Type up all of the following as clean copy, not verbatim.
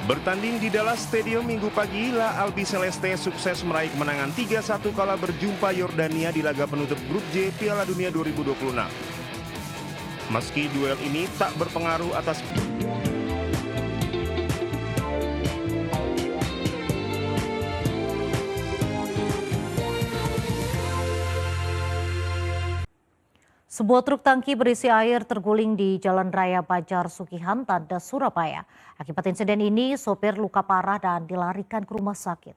Bertanding di Dallas Stadium Minggu pagi, La Albi Celeste sukses meraih kemenangan 3-1 kala berjumpa Yordania di laga penutup Grup J Piala Dunia 2026. Meski duel ini tak berpengaruh atas Sebuah truk tangki berisi air terguling di Jalan Raya Bajar Sukihan, Tanda, Surabaya. Akibat insiden ini, sopir luka parah dan dilarikan ke rumah sakit.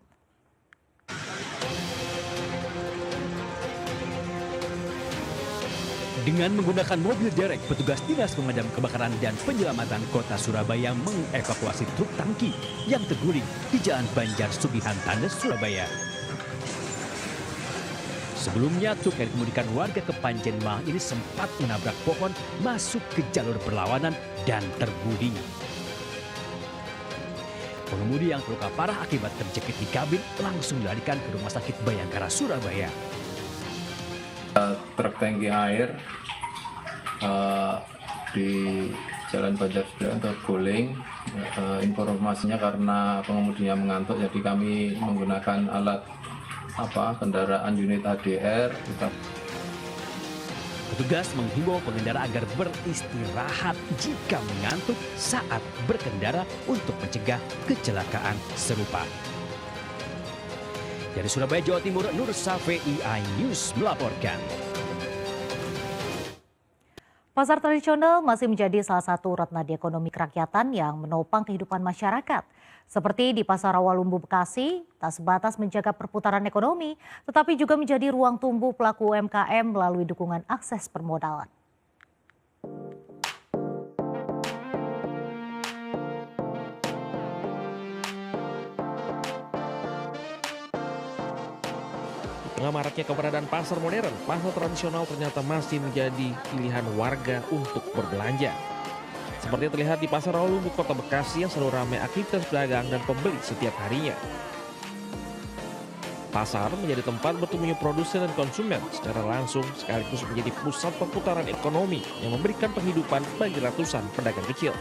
Dengan menggunakan mobil derek, petugas Dinas Pemadam Kebakaran dan Penyelamatan Kota Surabaya mengevakuasi truk tangki yang terguling di Jalan Banjar Sugihan, Tanda, Surabaya. Sebelumnya, truk yang dikemudikan warga Kepanjen Malang ini sempat menabrak pohon masuk ke jalur berlawanan dan terguling. Pengemudi yang terluka parah akibat terjepit di kabin langsung dilarikan ke Rumah Sakit Bayangkara, Surabaya. Truk tangki air di Jalan Banjar Sugihan terguling. Informasinya karena pengemudinya mengantuk, jadi kami menggunakan alat kendaraan unit ADR. Petugas menghimbau pengendara agar beristirahat jika mengantuk saat berkendara untuk mencegah kecelakaan serupa. Dari Surabaya, Jawa Timur, Nur Safe, iNews melaporkan. Pasar tradisional masih menjadi salah satu ratna di ekonomi kerakyatan yang menopang kehidupan masyarakat. Seperti di Pasar Rawalumbu, Bekasi, tak sebatas menjaga perputaran ekonomi, tetapi juga menjadi ruang tumbuh pelaku UMKM melalui dukungan akses permodalan. Di tengah maraknya keberadaan pasar modern, pasar tradisional ternyata masih menjadi pilihan warga untuk berbelanja. Seperti terlihat di Pasar Rawalumbu, Kota Bekasi yang selalu ramai aktivitas pedagang dan pembeli setiap harinya. Pasar menjadi tempat bertemunya produsen dan konsumen secara langsung, sekaligus menjadi pusat perputaran ekonomi yang memberikan penghidupan bagi ratusan pedagang kecil.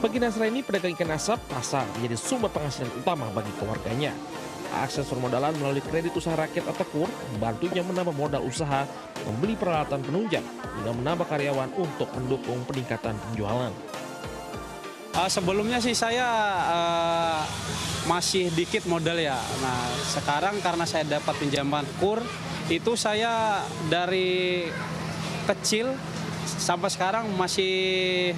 Bagi Nasraini, pedagang ikan asap, pasar menjadi sumber penghasilan utama bagi keluarganya. Akses permodalan melalui kredit usaha rakyat atau KUR membantunya menambah modal usaha, membeli peralatan penunjang, hingga menambah karyawan untuk mendukung peningkatan penjualan. Sebelumnya sih saya masih dikit modal ya. Nah sekarang karena saya dapat pinjaman KUR, itu saya dari kecil sampai sekarang masih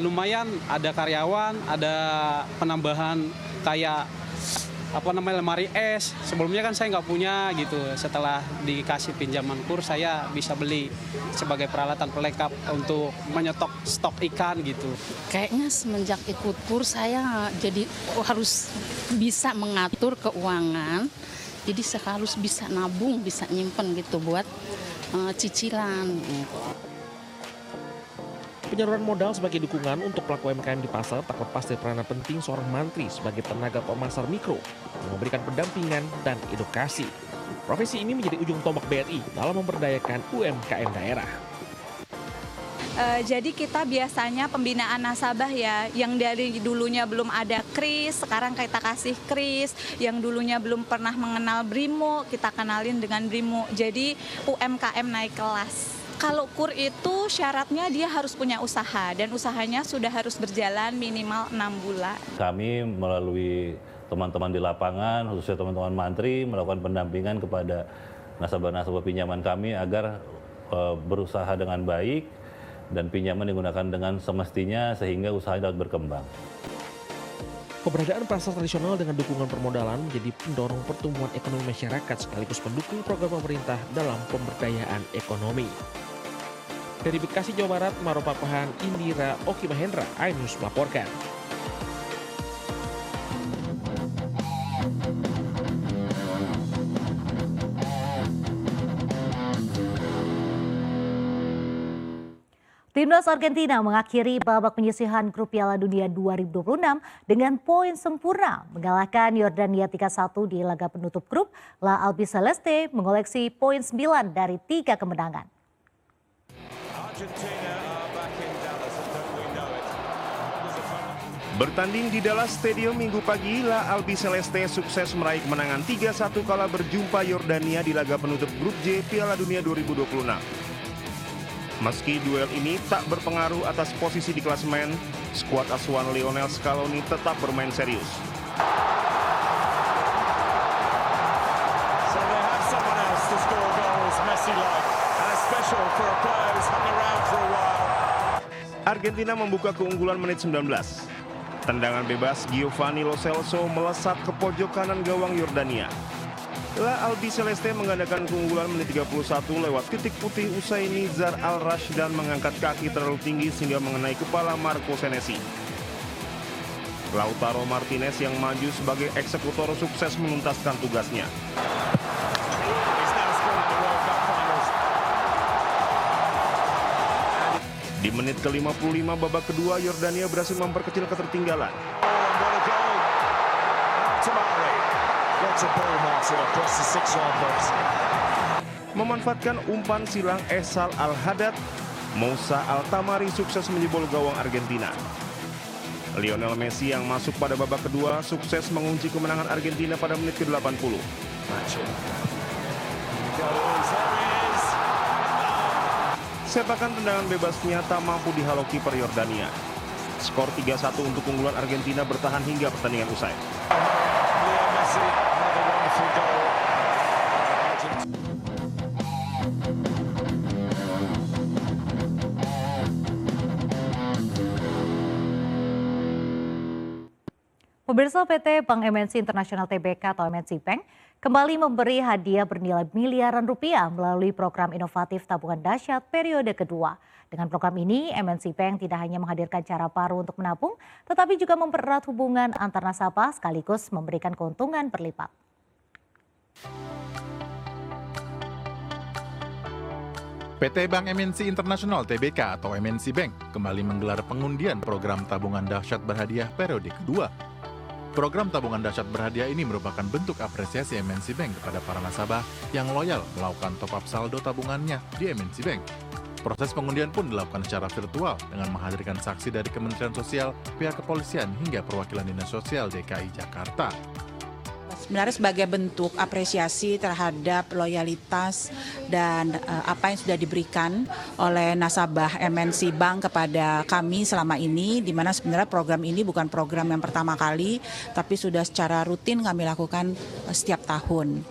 lumayan, ada karyawan, ada penambahan kayak lemari es. Sebelumnya kan saya nggak punya gitu. Setelah dikasih pinjaman KUR, saya bisa beli sebagai peralatan pelengkap untuk menyetok stok ikan gitu. Kayaknya semenjak ikut KUR saya jadi harus bisa mengatur keuangan. Jadi saya harus bisa nabung, bisa nyimpen gitu buat cicilan. Penyaluran modal sebagai dukungan untuk pelaku UMKM di pasar tak lepas dari peranan penting seorang mantri sebagai tenaga pemasar mikro yang memberikan pendampingan dan edukasi. Profesi ini menjadi ujung tombak BRI dalam memberdayakan UMKM daerah. Jadi kita biasanya pembinaan nasabah ya, yang dari dulunya belum ada KRIS, sekarang kita kasih KRIS, yang dulunya belum pernah mengenal BRIMO, kita kenalin dengan BRIMO. Jadi UMKM naik kelas. Kalau KUR itu syaratnya dia harus punya usaha dan usahanya sudah harus berjalan minimal 6 bulan. Kami melalui teman-teman di lapangan, khususnya teman-teman mantri, melakukan pendampingan kepada nasabah-nasabah pinjaman kami agar berusaha dengan baik dan pinjaman digunakan dengan semestinya sehingga usahanya dapat berkembang. Keberadaan pasar tradisional dengan dukungan permodalan menjadi pendorong pertumbuhan ekonomi masyarakat sekaligus pendukung program pemerintah dalam pemberdayaan ekonomi. Dari Bekasi, Jawa Barat, Maropa Pahan, Indira Oki Mahendra, iNews melaporkan. Timnas Argentina mengakhiri babak penyisihan Grup Piala Dunia 2026 dengan poin sempurna mengalahkan Yordania 3-1 di laga penutup grup. La Albi Celeste mengoleksi poin 9 dari 3 kemenangan. Bertanding di Dallas Stadium Minggu pagi, La Albi Celeste sukses meraih kemenangan 3-1 kala berjumpa Yordania di laga penutup Grup J Piala Dunia 2026. Meski duel ini tak berpengaruh atas posisi di klasemen, skuad asuhan Lionel Scaloni tetap bermain serius. Argentina membuka keunggulan menit 19. Tendangan bebas Giovanni Lo Celso melesat ke pojok kanan gawang Yordania. La Albi Celeste menggandakan keunggulan menit 31 lewat titik putih usai Nizar Al-Rashdan mengangkat kaki terlalu tinggi sehingga mengenai kepala Marco Senesi. Lautaro Martinez yang maju sebagai eksekutor sukses menuntaskan tugasnya. Di menit ke-55 babak kedua, Yordania berhasil memperkecil ketertinggalan. Memanfaatkan umpan silang Esal Al-Haddad, Moussa Al-Tamari sukses menjebol gawang Argentina. Lionel Messi yang masuk pada babak kedua sukses mengunci kemenangan Argentina pada menit ke-80. Sepakan tendangan bebasnya tak mampu dihalau kiper Yordania. Skor 3-1 untuk keunggulan Argentina bertahan hingga pertandingan usai. Pemirsa, PT Bank MNC Internasional Tbk atau MNC Bank kembali memberi hadiah bernilai miliaran rupiah melalui program inovatif tabungan dahsyat periode kedua. Dengan program ini, MNC Bank tidak hanya menghadirkan cara baru untuk menabung, tetapi juga mempererat hubungan antar nasabah sekaligus memberikan keuntungan berlipat. PT Bank MNC Internasional Tbk atau MNC Bank kembali menggelar pengundian program tabungan dahsyat berhadiah periode kedua. Program tabungan dahsyat berhadiah ini merupakan bentuk apresiasi MNC Bank kepada para nasabah yang loyal melakukan top-up saldo tabungannya di MNC Bank. Proses pengundian pun dilakukan secara virtual dengan menghadirkan saksi dari Kementerian Sosial, pihak kepolisian hingga perwakilan Dinas Sosial DKI Jakarta. Sebenarnya sebagai bentuk apresiasi terhadap loyalitas dan apa yang sudah diberikan oleh nasabah MNC Bank kepada kami selama ini, di mana sebenarnya program ini bukan program yang pertama kali, tapi sudah secara rutin kami lakukan setiap tahun.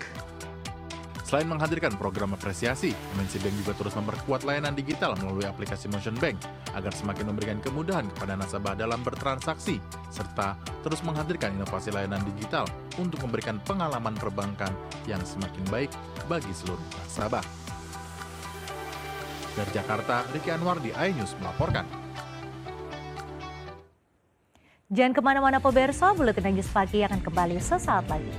Selain menghadirkan program apresiasi, MNC Bank juga terus memperkuat layanan digital melalui aplikasi Motion Bank agar semakin memberikan kemudahan kepada nasabah dalam bertransaksi, serta terus menghadirkan inovasi layanan digital untuk memberikan pengalaman perbankan yang semakin baik bagi seluruh nasabah. Dari Jakarta, Riki Anwar di iNews melaporkan. Jangan kemana-mana pemirsa, Buletin News Pagi akan kembali sesaat lagi.